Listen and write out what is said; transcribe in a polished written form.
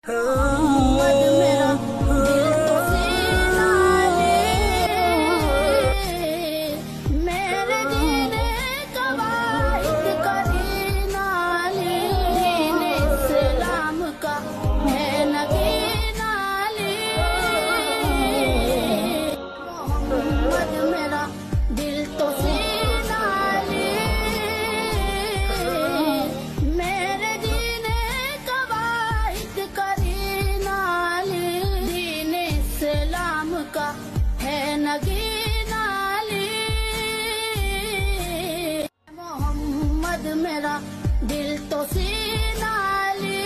मोहम्मद मेरा दिल तो सीना ले, मेरे दीने कवाइद करीना ले, दीन इस्लाम का है नगीना ले। मोहम्मद मेरा दिल तो सीना ले, मेरे दीने कवाइद करीना ले, दीन इस्लाम का है नगीना ले। मोहम्मद मेरा दिल तो सीना ले,